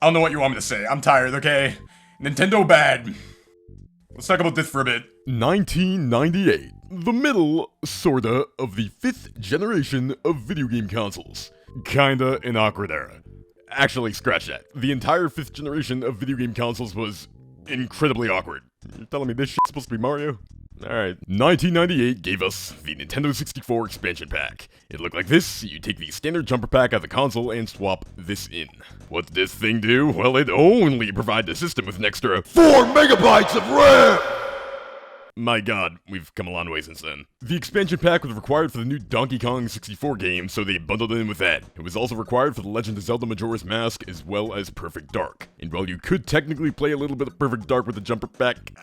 I don't know what you want me to say. I'm tired, okay? Nintendo bad. Let's talk about this for a bit. 1998. The middle, sorta, of the 5th generation of video game consoles. Kinda an awkward era. Actually, scratch that. The entire 5th generation of video game consoles was incredibly awkward. You're telling me this shit's supposed to be Mario? Alright. 1998 gave us the Nintendo 64 Expansion Pak. It looked like this. You take the standard jumper pack out of the console and swap this in. What did this thing do? Well, it only provided the system with an extra 4 megabytes of RAM! My god, we've come a long way since then. The expansion pack was required for the new Donkey Kong 64 game, so they bundled it in with that. It was also required for The Legend of Zelda Majora's Mask, as well as Perfect Dark. And while you could technically play a little bit of Perfect Dark with the jumper pack,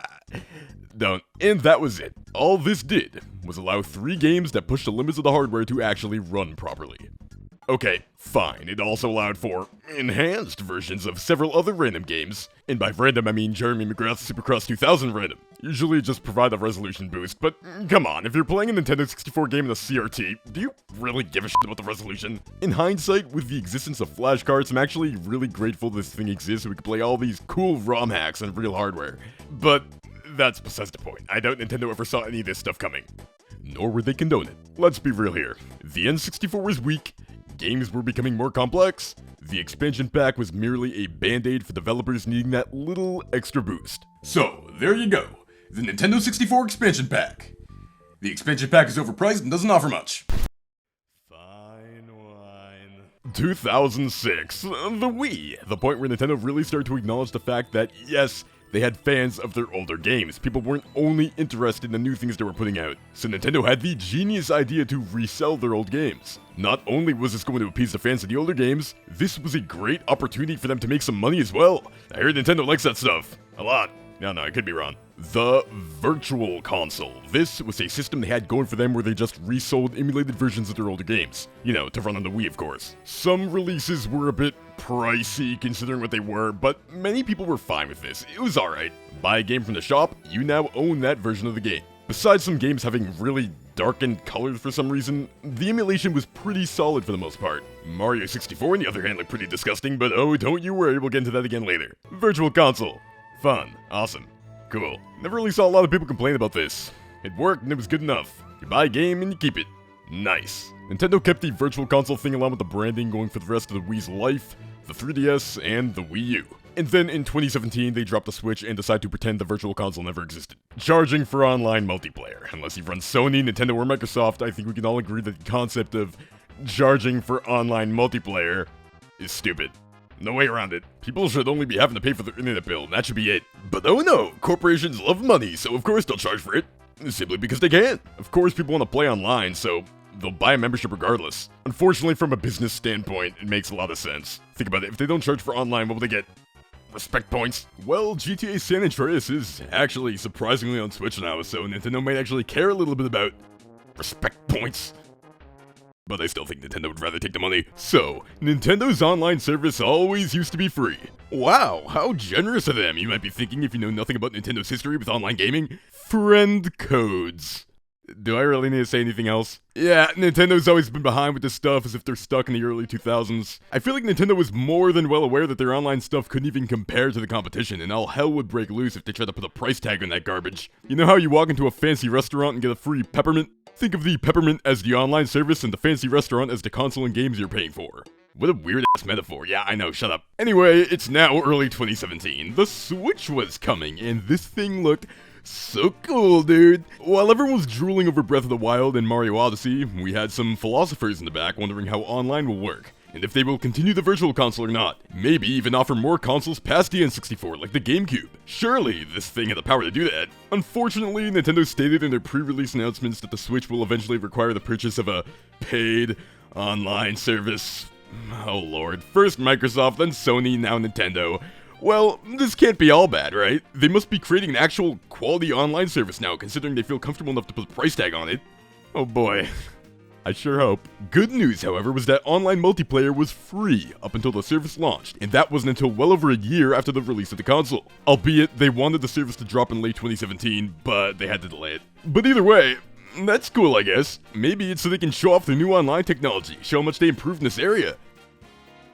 don't. And that was it. All this did was allow 3 games that pushed the limits of the hardware to actually run properly. Okay, fine. It also allowed for enhanced versions of several other random games. And by random, I mean Jeremy McGrath's Supercross 2000 random. Usually just provide a resolution boost, but come on, if you're playing a Nintendo 64 game in a CRT, do you really give a shit about the resolution? In hindsight, with the existence of flashcards, I'm actually really grateful this thing exists so we can play all these cool ROM hacks on real hardware. But that's besides the point. I doubt Nintendo ever saw any of this stuff coming. Nor would they condone it. Let's be real here. The N64 was weak, games were becoming more complex, the expansion pack was merely a band-aid for developers needing that little extra boost. So, there you go. The Nintendo 64 Expansion Pak. The expansion pack is overpriced and doesn't offer much. Fine wine. 2006. The Wii. The point where Nintendo really started to acknowledge the fact that, yes, they had fans of their older games. People weren't only interested in the new things they were putting out. So Nintendo had the genius idea to resell their old games. Not only was this going to appease the fans of the older games, this was a great opportunity for them to make some money as well. I heard Nintendo likes that stuff. A lot. No, I could be wrong. The Virtual Console. This was a system they had going for them where they just resold emulated versions of their older games. You know, to run on the Wii, of course. Some releases were a bit pricey considering what they were, but many people were fine with this. It was alright. Buy a game from the shop, you now own that version of the game. Besides some games having really darkened colors for some reason, the emulation was pretty solid for the most part. Mario 64, on the other hand, looked pretty disgusting, but oh, don't you worry, we'll get into that again later. Virtual Console. Fun. Awesome. Cool. Never really saw a lot of people complain about this. It worked and it was good enough. You buy a game and you keep it. Nice. Nintendo kept the Virtual Console thing along with the branding going for the rest of the Wii's life, the 3DS, and the Wii U. And then in 2017, they dropped the Switch and decided to pretend the Virtual Console never existed. Charging for online multiplayer. Unless you run Sony, Nintendo, or Microsoft, I think we can all agree that the concept of charging for online multiplayer is stupid. No way around it. People should only be having to pay for their internet bill, and that should be it. But oh no, corporations love money, so of course they'll charge for it. Simply because they can. Of course people want to play online, so they'll buy a membership regardless. Unfortunately, from a business standpoint, it makes a lot of sense. Think about it, if they don't charge for online, what will they get? Respect points? Well, GTA San Andreas is actually surprisingly on Switch now, so Nintendo might actually care a little bit about respect points. But I still think Nintendo would rather take the money. So, Nintendo's online service always used to be free. Wow, how generous of them, you might be thinking if you know nothing about Nintendo's history with online gaming. Friend codes. Do I really need to say anything else? Yeah, Nintendo's always been behind with this stuff as if they're stuck in the early 2000s. I feel like Nintendo was more than well aware that their online stuff couldn't even compare to the competition, and all hell would break loose if they tried to put a price tag on that garbage. You know how you walk into a fancy restaurant and get a free peppermint? Think of the peppermint as the online service and the fancy restaurant as the console and games you're paying for. What a weird-ass metaphor. Yeah, I know, shut up. Anyway, it's now early 2017. The Switch was coming, and this thing looked so cool, dude. While everyone was drooling over Breath of the Wild and Mario Odyssey, we had some philosophers in the back wondering how online will work, and if they will continue the Virtual Console or not. Maybe even offer more consoles past the N64, like the GameCube. Surely, this thing had the power to do that. Unfortunately, Nintendo stated in their pre-release announcements that the Switch will eventually require the purchase of a paid online service. Oh lord, first Microsoft, then Sony, now Nintendo. Well, this can't be all bad, right? They must be creating an actual quality online service now, considering they feel comfortable enough to put a price tag on it. Oh boy. I sure hope. Good news, however, was that online multiplayer was free up until the service launched, and that wasn't until well over a year after the release of the console. Albeit, they wanted the service to drop in late 2017, but they had to delay it. But either way, that's cool, I guess. Maybe it's so they can show off their new online technology, show how much they improved in this area.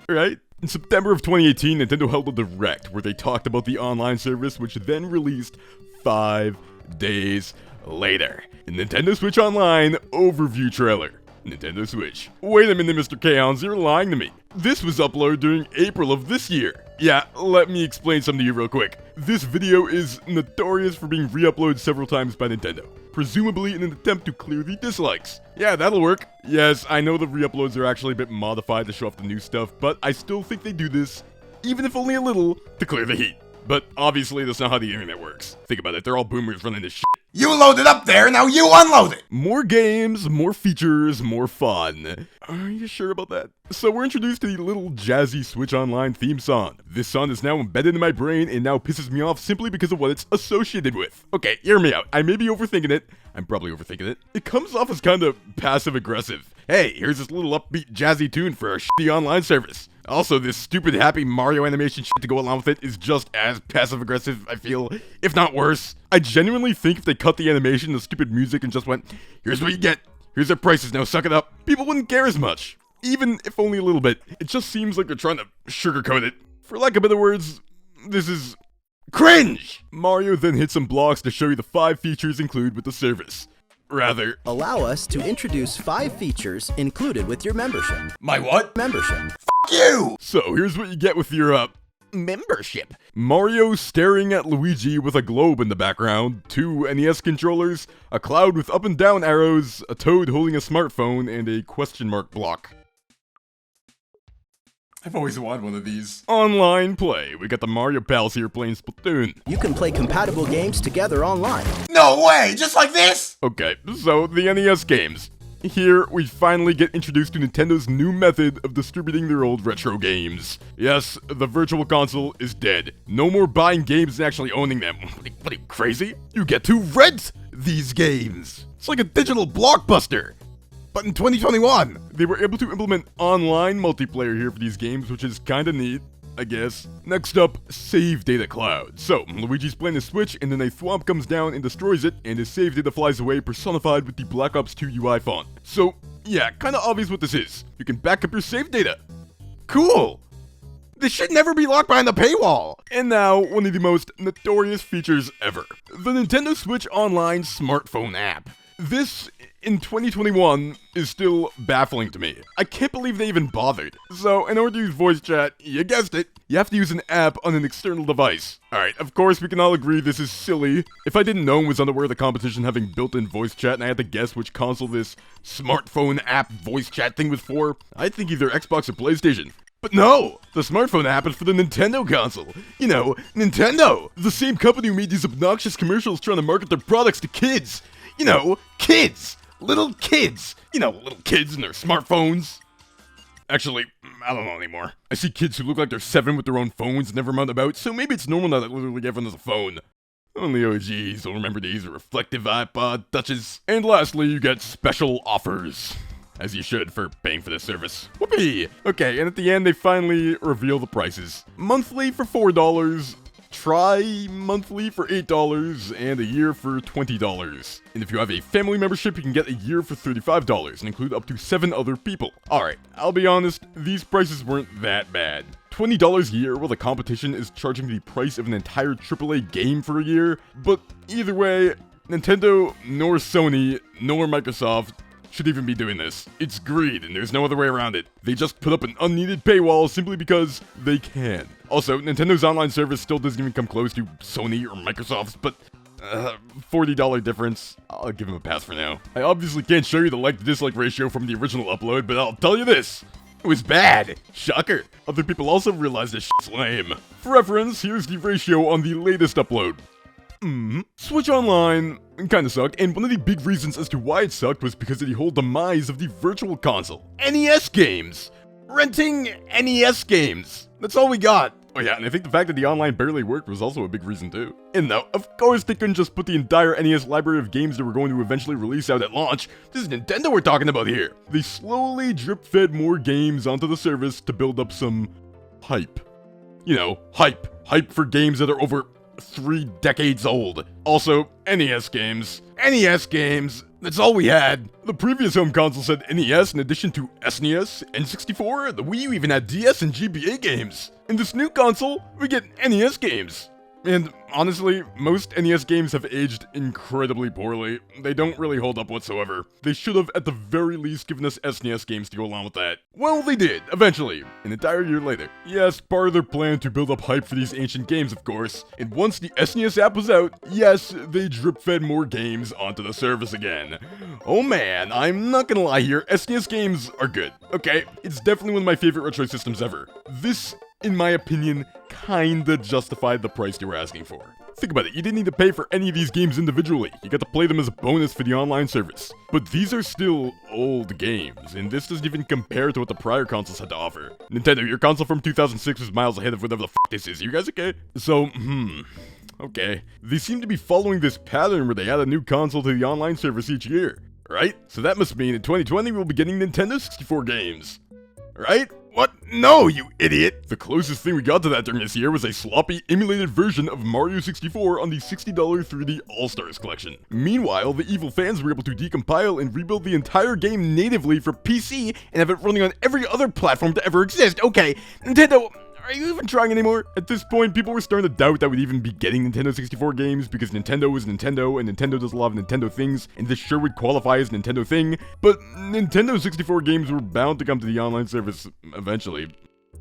Right? In September of 2018, Nintendo held a Direct where they talked about the online service, which then released 5 days later. A Nintendo Switch Online overview trailer. Nintendo Switch. Wait a minute, Mr. Kaons, you're lying to me. This was uploaded during April of this year. Yeah, let me explain something to you real quick. This video is notorious for being re-uploaded several times by Nintendo, presumably in an attempt to clear the dislikes. Yeah, that'll work. Yes, I know the re-uploads are actually a bit modified to show off the new stuff, but I still think they do this, even if only a little, to clear the heat. But obviously, that's not how the internet works. Think about it, they're all boomers running this shit. You load it up there, now you unload it! More games, more features, more fun. Are you sure about that? So we're introduced to the little jazzy Switch Online theme song. This song is now embedded in my brain and now pisses me off simply because of what it's associated with. Okay, hear me out. I may be overthinking it. I'm probably overthinking it. It comes off as kind of passive-aggressive. Hey, here's this little upbeat jazzy tune for a shitty online service. Also, this stupid happy Mario animation shit to go along with it is just as passive-aggressive, I feel, if not worse. I genuinely think if they cut the animation, the stupid music, and just went, here's what you get, here's our prices, now suck it up, people wouldn't care as much. Even if only a little bit. It just seems like they're trying to sugarcoat it. For lack of better words, this is cringe! Mario then hits some blocks to show you the 5 features included with the service. Rather, allow us to introduce 5 features included with your membership. My what? Membership. You! So here's what you get with your, membership. Mario staring at Luigi with a globe in the background, 2 NES controllers, a cloud with up and down arrows, a Toad holding a smartphone, and a question mark block. I've always wanted one of these. Online play. We got the Mario pals here playing Splatoon. You can play compatible games together online. No way! Just like this? Okay, so the NES games. Here, we finally get introduced to Nintendo's new method of distributing their old retro games. Yes, the Virtual Console is dead. No more buying games and actually owning them. What are you, crazy? You get to rent these games! It's like a digital blockbuster! But in 2021, they were able to implement online multiplayer here for these games, which is kinda neat, I guess. Next up, save data cloud. So, Luigi's playing the Switch, and then a thwomp comes down and destroys it, and his save data flies away, personified with the Black Ops 2 UI font. So, yeah, kinda obvious what this is. You can back up your save data. Cool! This should never be locked behind a paywall! And now, one of the most notorious features ever. The Nintendo Switch Online smartphone app. This, in 2021, is still baffling to me. I can't believe they even bothered. So, in order to use voice chat, you guessed it, you have to use an app on an external device. Alright, of course we can all agree this is silly. If I didn't know and was unaware of the competition having built-in voice chat and I had to guess which console this smartphone app voice chat thing was for, I'd think either Xbox or PlayStation. But no! The smartphone app is for the Nintendo console. You know, Nintendo! The same company who made these obnoxious commercials trying to market their products to kids. You know, kids! Little kids! You know, little kids and their smartphones. Actually, I don't know anymore. I see kids who look like they're 7 with their own phones and never run about, so maybe it's normal now that literally everyone has a phone. Only OGs will remember these reflective iPod touches. And lastly, you get special offers. As you should for paying for this service. Whoopee! Okay, and at the end they finally reveal the prices. Monthly for $4, tri-monthly for $8, and a year for $20. And if you have a family membership, you can get a year for $35 and include up to 7 other people. Alright, I'll be honest, these prices weren't that bad. $20 a year while the competition is charging the price of an entire AAA game for a year, but either way, Nintendo, nor Sony, nor Microsoft should even be doing this. It's greed, and there's no other way around it. They just put up an unneeded paywall simply because they can. Also, Nintendo's online service still doesn't even come close to Sony or Microsoft's, but $40 difference. I'll give him a pass for now. I obviously can't show you the like-to-dislike ratio from the original upload, but I'll tell you this. It was bad. Shocker. Other people also realized this shit's lame. For reference, here's the ratio on the latest upload. Switch Online kinda sucked, and one of the big reasons as to why it sucked was because of the whole demise of the Virtual Console. NES games! Renting NES games! That's all we got! Oh yeah, and I think the fact that the online barely worked was also a big reason too. And now, of course they couldn't just put the entire NES library of games that were going to eventually release out at launch. This is Nintendo we're talking about here! They slowly drip-fed more games onto the service to build up some hype. You know, hype. Hype for games that are over 3 decades old. Also, NES games. NES games! That's all we had. The previous home console said NES in addition to SNES, N64, the Wii U even had DS and GBA games. In this new console, we get NES games. And honestly, most NES games have aged incredibly poorly. They don't really hold up whatsoever. They should have at the very least given us SNES games to go along with that. Well, they did, eventually, an entire year later. Yes, part of their plan to build up hype for these ancient games, of course. And once the SNES app was out, yes, they drip-fed more games onto the service again. Oh man, I'm not gonna lie here, SNES games are good, okay? It's definitely one of my favorite retro systems ever. This, in my opinion, kinda justified the price they were asking for. Think about it, you didn't need to pay for any of these games individually. You got to play them as a bonus for the online service. But these are still old games, and this doesn't even compare to what the prior consoles had to offer. Nintendo, your console from 2006 was miles ahead of whatever the f this is. You guys okay? So, okay. They seem to be following this pattern where they add a new console to the online service each year, right? So that must mean in 2020 we'll be getting Nintendo 64 games, right? What? No, you idiot! The closest thing we got to that during this year was a sloppy, emulated version of Mario 64 on the $60 3D All-Stars collection. Meanwhile, the evil fans were able to decompile and rebuild the entire game natively for PC and have it running on every other platform to ever exist. Okay, Nintendo, are you even trying anymore? At this point, people were starting to doubt that we'd even be getting Nintendo 64 games because Nintendo is Nintendo and Nintendo does a lot of Nintendo things, and this sure would qualify as Nintendo thing, but Nintendo 64 games were bound to come to the online service eventually,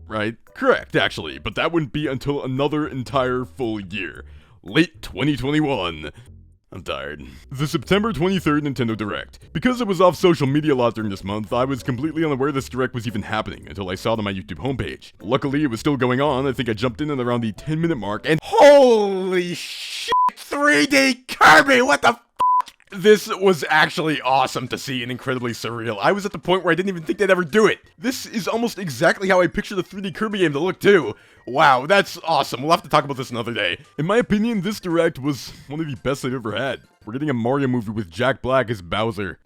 right? Correct, actually, but that wouldn't be until another entire full year. Late 2021. I'm tired. The September 23rd Nintendo Direct. Because I was off social media a lot during this month, I was completely unaware this Direct was even happening until I saw it on my YouTube homepage. Luckily, it was still going on. I think I jumped in at around the 10-minute mark, and holy shit! 3D Kirby! What the f***? This was actually awesome to see and incredibly surreal. I was at the point where I didn't even think they'd ever do it. This is almost exactly how I picture the 3D Kirby game to look too. Wow, that's awesome. We'll have to talk about this another day. In my opinion, this Direct was one of the best I've ever had. We're getting a Mario movie with Jack Black as Bowser.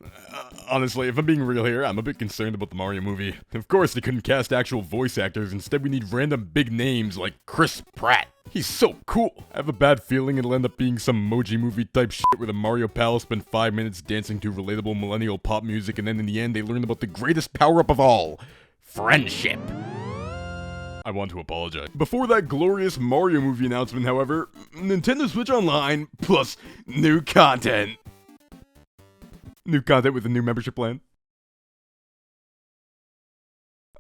Honestly, if I'm being real here, I'm a bit concerned about the Mario movie. Of course, they couldn't cast actual voice actors. Instead, we need random big names like Chris Pratt. He's so cool. I have a bad feeling it'll end up being some Moji movie type shit where the Mario pals spend 5 minutes dancing to relatable millennial pop music, and then in the end, they learn about the greatest power-up of all, friendship. I want to apologize. Before that glorious Mario movie announcement, however, Nintendo Switch Online plus new content. New content with a new membership plan.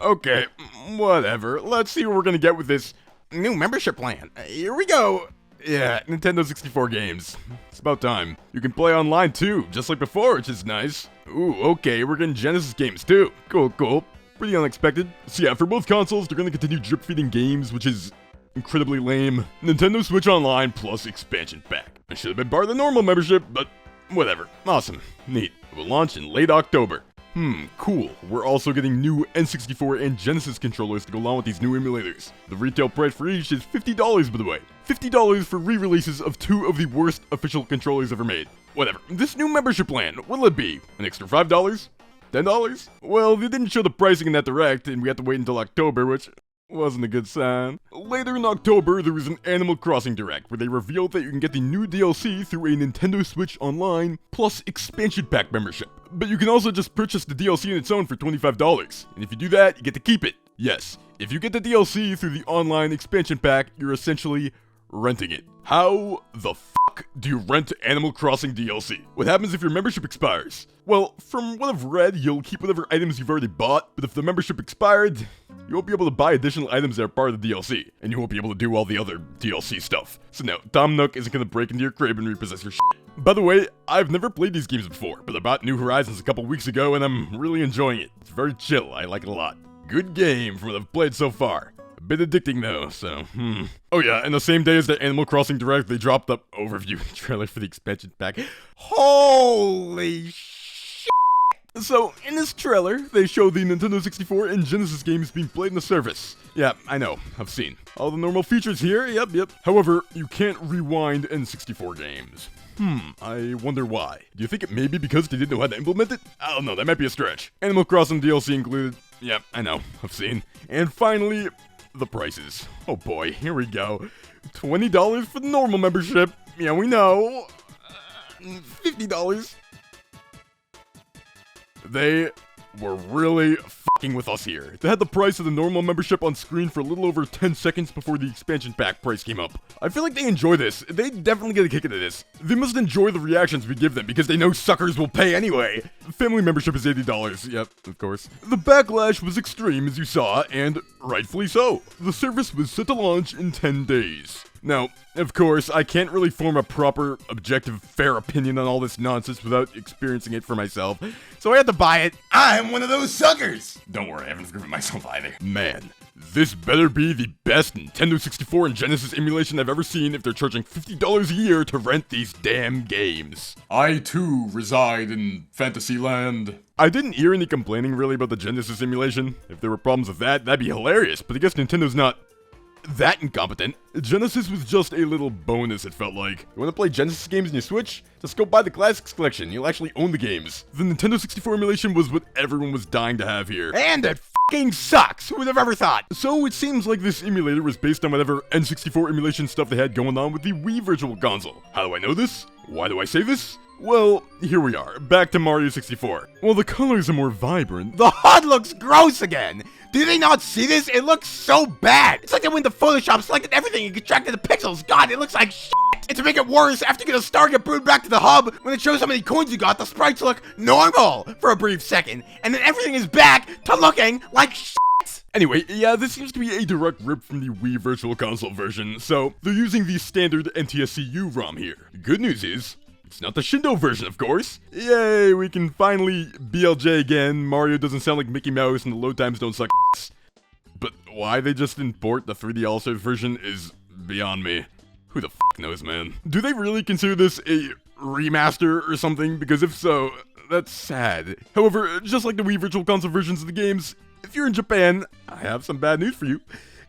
Okay, whatever. Let's see what we're gonna get with this new membership plan. Here we go. Yeah, Nintendo 64 games. It's about time. You can play online too, just like before, which is nice. Ooh, okay, we're getting Genesis games too. Cool, cool. Pretty unexpected. So yeah, for both consoles, they're gonna continue drip-feeding games, which is incredibly lame. Nintendo Switch Online plus Expansion Pak. I should have been part of the normal membership, but whatever. Awesome. Neat. It will launch in late October. Cool. We're also getting new N64 and Genesis controllers to go along with these new emulators. The retail price for each is $50, by the way. $50 for re-releases of 2 of the worst official controllers ever made. Whatever. This new membership plan, what'll it be? An extra $5? $10? Well, they didn't show the pricing in that Direct, and we had to wait until October, which wasn't a good sign. Later in October, there was an Animal Crossing Direct, where they revealed that you can get the new DLC through a Nintendo Switch Online plus Expansion Pak membership. But you can also just purchase the DLC on its own for $25, and if you do that, you get to keep it. Yes, if you get the DLC through the online Expansion Pak, you're essentially renting it. How the fuck do you rent Animal Crossing DLC? What happens if your membership expires? Well, from what I've read, you'll keep whatever items you've already bought, but if the membership expired, you won't be able to buy additional items that are part of the DLC, and you won't be able to do all the other DLC stuff. So no, Tom Nook isn't gonna break into your crib and repossess your shit. By the way, I've never played these games before, but I bought New Horizons a couple weeks ago, and I'm really enjoying it. It's very chill, I like it a lot. Good game from what I've played so far. A bit addicting though, so, Oh yeah, and the same day as the Animal Crossing Direct, they dropped the overview trailer for the Expansion Pak. Holy shit! So, in this trailer, they show the Nintendo 64 and Genesis games being played in the service. Yeah, I know, I've seen. All the normal features here, yep. However, you can't rewind N64 games. I wonder why. Do you think it may be because they didn't know how to implement it? I don't know, that might be a stretch. Animal Crossing DLC included. Yep, I know, I've seen. And finally, the prices. Oh boy, here we go. $20 for the normal membership. Yeah, we know. $50. They were really fucking with us here. They had the price of the normal membership on screen for a little over 10 seconds before the expansion pack price came up. I feel like they enjoy this. They definitely get a kick out of this. They must enjoy the reactions we give them because they know suckers will pay anyway. Family membership is $80. Yep, of course. The backlash was extreme, as you saw, and rightfully so. The service was set to launch in 10 days. Now, of course, I can't really form a proper, objective, fair opinion on all this nonsense without experiencing it for myself, so I had to buy it. I'm one of those suckers! Don't worry, I haven't forgiven myself either. Man, this better be the best Nintendo 64 and Genesis emulation I've ever seen if they're charging $50 a year to rent these damn games. I, too, reside in Fantasyland. I didn't hear any complaining really about the Genesis emulation. If there were problems with that, that'd be hilarious, but I guess Nintendo's not that incompetent. Genesis was just a little bonus, it felt like. You wanna play Genesis games on your Switch? Just go buy the Classics Collection, you'll actually own the games. The Nintendo 64 emulation was what everyone was dying to have here. And it fucking sucks! Who would have ever thought? So it seems like this emulator was based on whatever N64 emulation stuff they had going on with the Wii Virtual Console. How do I know this? Why do I say this? Well, here we are, back to Mario 64. While the colors are more vibrant, the HUD looks gross again! Do they not see this? It looks so bad! It's like they went to Photoshop, selected everything, and contracted the pixels. God, it looks like shit! And to make it worse, after you get a star, get booted back to the hub, when it shows how many coins you got, the sprites look normal for a brief second, and then everything is back to looking like shit! Anyway, yeah, this seems to be a direct rip from the Wii Virtual Console version, so they're using the standard NTSC ROM here. Good news is, it's not the Shindo version, of course. Yay, we can finally BLJ again. Mario doesn't sound like Mickey Mouse and the load times don't suck ass. But why they just import the 3D All-Stars version is beyond me. Who the f*** knows, man? Do they really consider this a remaster or something? Because if so, that's sad. However, just like the Wii Virtual Console versions of the games, if you're in Japan, I have some bad news for you.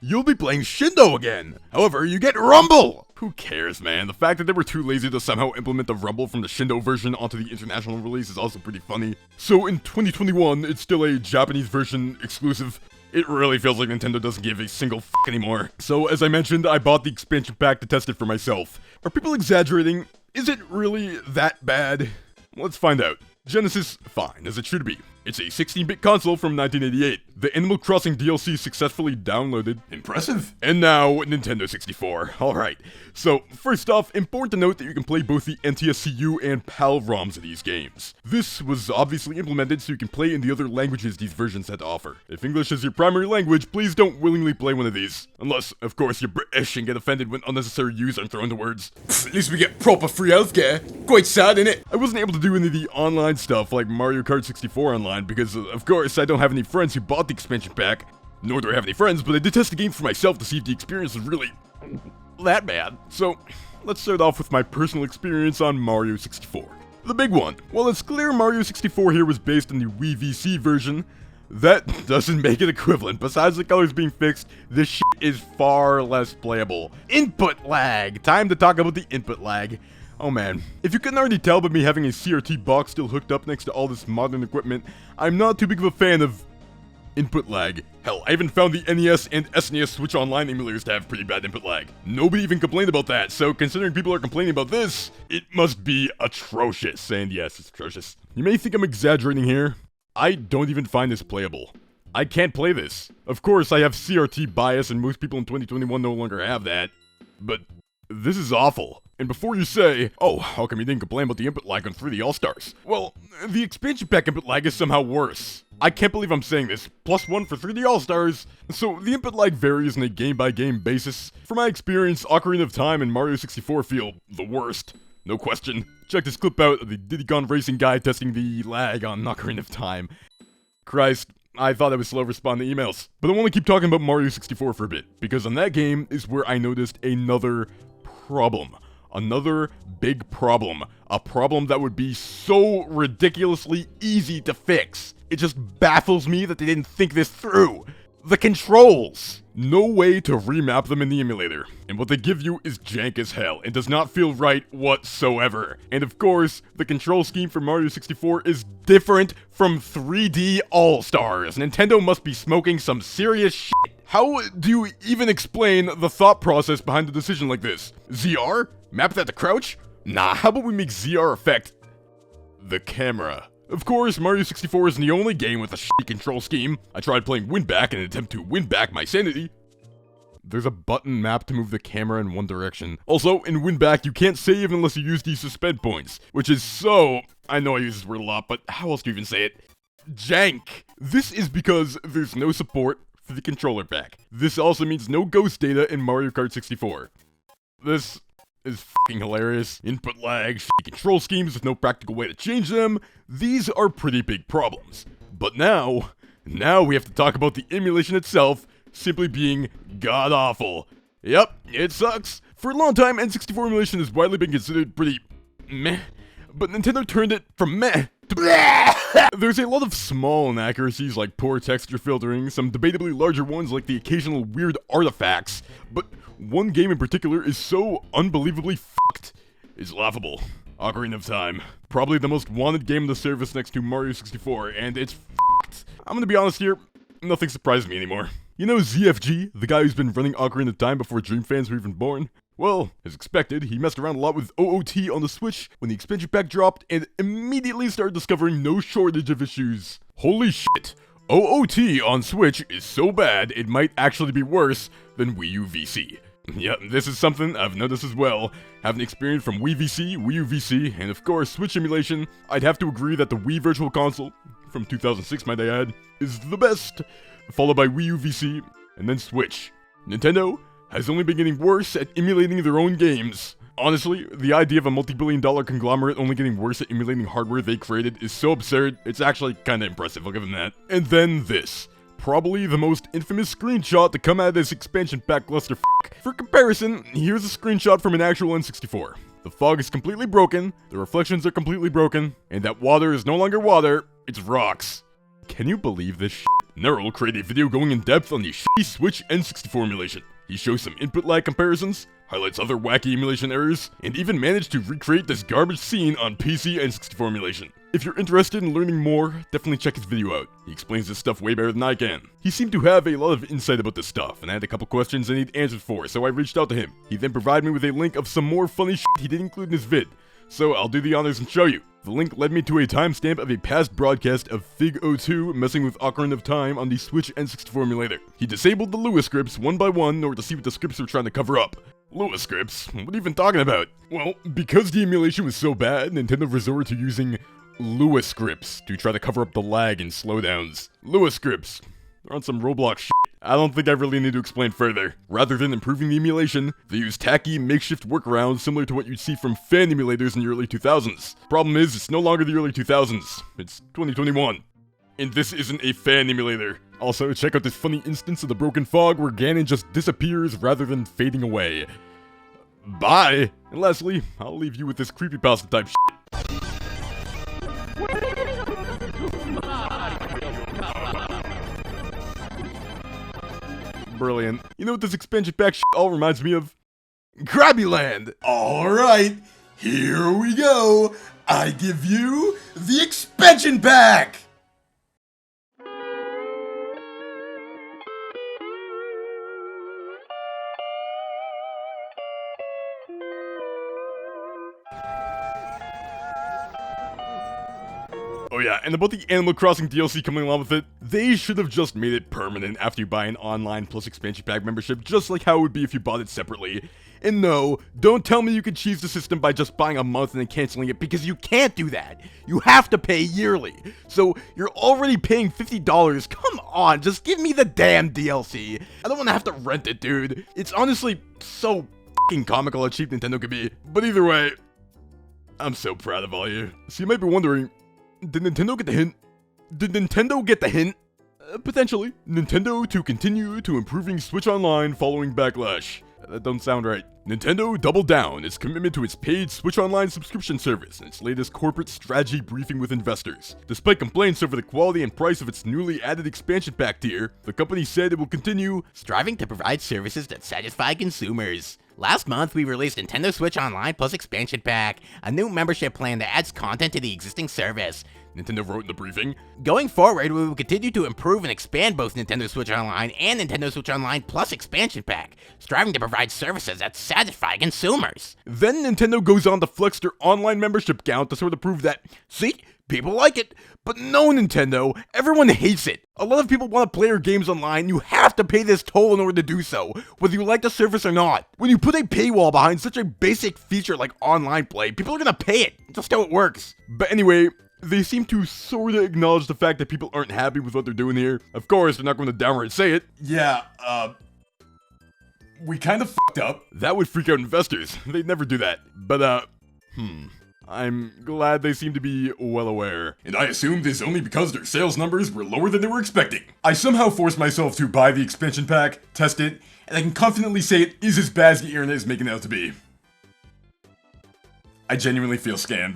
You'll be playing Shindo again. However, you get Rumble! Who cares, man? The fact that they were too lazy to somehow implement the Rumble from the Shindo version onto the international release is also pretty funny. So in 2021, it's still a Japanese version exclusive. It really feels like Nintendo doesn't give a single f*** anymore. So as I mentioned, I bought the expansion pack to test it for myself. Are people exaggerating? Is it really that bad? Let's find out. Genesis, fine, as it should be. It's a 16-bit console from 1988. The Animal Crossing DLC successfully downloaded. Impressive. And now, Nintendo 64. Alright, so first off, important to note that you can play both the NTSCU and PAL ROMs of these games. This was obviously implemented so you can play in the other languages these versions had to offer. If English is your primary language, please don't willingly play one of these. Unless, of course, you're British and get offended when unnecessary U's are thrown to words. At least we get proper free healthcare. Quite sad, innit? I wasn't able to do any of the online stuff like Mario Kart 64 online because, of course, I don't have any friends who bought the expansion pack. Nor do I have any friends, but I did test the game for myself to see if the experience was really that bad. So, let's start off with my personal experience on Mario 64. The big one. While it's clear Mario 64 here was based on the Wii VC version, that doesn't make it equivalent. Besides the colors being fixed, this shit is far less playable. Input lag. Time to talk about the input lag. Oh man, if you couldn't already tell by me having a CRT box still hooked up next to all this modern equipment, I'm not too big of a fan of input lag. Hell, I even found the NES and SNES Switch Online emulators to have pretty bad input lag. Nobody even complained about that, so considering people are complaining about this, it must be atrocious. And yes, it's atrocious. You may think I'm exaggerating here. I don't even find this playable. I can't play this. Of course, I have CRT bias and most people in 2021 no longer have that. But this is awful. And before you say, oh, how come you didn't complain about the input lag on 3D All-Stars? Well, the expansion pack input lag is somehow worse. I can't believe I'm saying this. +1 for 3D All-Stars. So the input lag varies on a game-by-game basis. From my experience, Ocarina of Time and Mario 64 feel the worst. No question. Check this clip out of the Diddy Kong Racing guy testing the lag on Ocarina of Time. Christ, I thought I was slow responding to emails. But I want to keep talking about Mario 64 for a bit, because on that game is where I noticed another problem. Another big problem. A problem that would be so ridiculously easy to fix. It just baffles me that they didn't think this through. The controls! No way to remap them in the emulator. And what they give you is jank as hell and does not feel right whatsoever. And of course, the control scheme for Mario 64 is different from 3D All-Stars. Nintendo must be smoking some serious shit. How do you even explain the thought process behind a decision like this? ZR? Map that to crouch? Nah, how about we make ZR affect the camera? Of course, Mario 64 isn't the only game with a shitty control scheme. I tried playing Win Back in an attempt to win back my sanity. There's a button map to move the camera in one direction. Also, in Win Back, you can't save unless you use these suspend points, which is so... I know I use this word a lot, but how else do you even say it? Jank! This is because there's no support for the controller pack. This also means no ghost data in Mario Kart 64. This is f***ing hilarious. Input lag, shitty control schemes with no practical way to change them. These are pretty big problems. But now we have to talk about the emulation itself simply being god-awful. Yep, it sucks. For a long time, N64 emulation has widely been considered pretty meh, but Nintendo turned it from meh to bleh. There's a lot of small inaccuracies like poor texture filtering, some debatably larger ones like the occasional weird artifacts, but one game in particular is so unbelievably fucked, it's laughable. Ocarina of Time. Probably the most wanted game of the service next to Mario 64, and it's fucked. I'm gonna be honest here, nothing surprises me anymore. You know ZFG, the guy who's been running Ocarina of Time before Dream fans were even born? Well, as expected, he messed around a lot with OOT on the Switch when the expansion pack dropped and immediately started discovering no shortage of issues. Holy shit! OOT on Switch is so bad it might actually be worse than Wii U VC. Yep, this is something I've noticed as well. Having experience from Wii VC, Wii U VC, and of course Switch emulation, I'd have to agree that the Wii Virtual Console, from 2006 might I add, is the best, followed by Wii U VC, and then Switch. Nintendo has only been getting worse at emulating their own games. Honestly, the idea of a multi-billion-dollar conglomerate only getting worse at emulating hardware they created is so absurd, it's actually kinda impressive, I'll give them that. And then this. Probably the most infamous screenshot to come out of this expansion pack clusterfuck. For comparison, here's a screenshot from an actual N64. The fog is completely broken, the reflections are completely broken, and that water is no longer water, it's rocks. Can you believe this shit? Neural created a video going in depth on the shitty Switch N64 emulation. He shows some input lag comparisons, highlights other wacky emulation errors, and even managed to recreate this garbage scene on PC N64 emulation. If you're interested in learning more, definitely check his video out. He explains this stuff way better than I can. He seemed to have a lot of insight about this stuff, and I had a couple questions I need answers for, so I reached out to him. He then provided me with a link of some more funny shit he didn't include in his vid, so I'll do the honors and show you. The link led me to a timestamp of a past broadcast of Fig02 messing with Ocarina of Time on the Switch N64 emulator. He disabled the Lua scripts one by one in order to see what the scripts were trying to cover up. Lua scripts? What are you even talking about? Well, because the emulation was so bad, Nintendo resorted to using Lua scripts to try to cover up the lag and slowdowns. Lua scripts. They're on some Roblox shit. I don't think I really need to explain further. Rather than improving the emulation, they use tacky, makeshift workarounds similar to what you'd see from fan emulators in the early 2000s. Problem is, it's no longer the early 2000s. It's 2021. And this isn't a fan emulator. Also, check out this funny instance of the broken fog where Ganon just disappears rather than fading away. Bye! And lastly, I'll leave you with this creepypasta type shit. Brilliant. You know what this expansion pack shit all reminds me of? Krabby Land! Alright, here we go. I give you the Expansion Pack! Oh yeah, and about the Animal Crossing DLC coming along with it, they should have just made it permanent after you buy an online plus expansion pack membership, just like how it would be if you bought it separately. And no, don't tell me you can cheese the system by just buying a month and then canceling it, because you can't do that. You have to pay yearly. So you're already paying $50, come on, just give me the damn DLC. I don't want to have to rent it, dude. It's honestly so f***ing comical how cheap Nintendo can be. But either way, I'm so proud of all you. So you might be wondering, did Nintendo get the hint? Did Nintendo get the hint? Potentially. Nintendo to continue to improving Switch Online following backlash. That don't sound right. Nintendo doubled down its commitment to its paid Switch Online subscription service in its latest corporate strategy briefing with investors. Despite complaints over the quality and price of its newly added expansion pack tier, the company said it will continue striving to provide services that satisfy consumers. Last month, we released Nintendo Switch Online Plus Expansion Pack, a new membership plan that adds content to the existing service. Nintendo wrote in the briefing. Going forward, we will continue to improve and expand both Nintendo Switch Online and Nintendo Switch Online Plus Expansion Pack, striving to provide services that satisfy consumers. Then Nintendo goes on to flex their online membership count to sort of prove that, see, People like it, but no, Nintendo, everyone hates it. A lot of people want to play your games online. You have to pay this toll in order to do so, whether you like the service or not. When you put a paywall behind such a basic feature like online play, people are gonna pay it. Just how it works. But anyway, they seem to sorta acknowledge the fact that people aren't happy with what they're doing here. Of course, they're not going to downright say it. Yeah, we kind of fucked up. That would freak out investors. They'd never do that. But, I'm glad they seem to be well aware. And I assume this only because their sales numbers were lower than they were expecting. I somehow forced myself to buy the expansion pack, test it, and I can confidently say it is as bad as the internet is making it out to be. I genuinely feel scammed.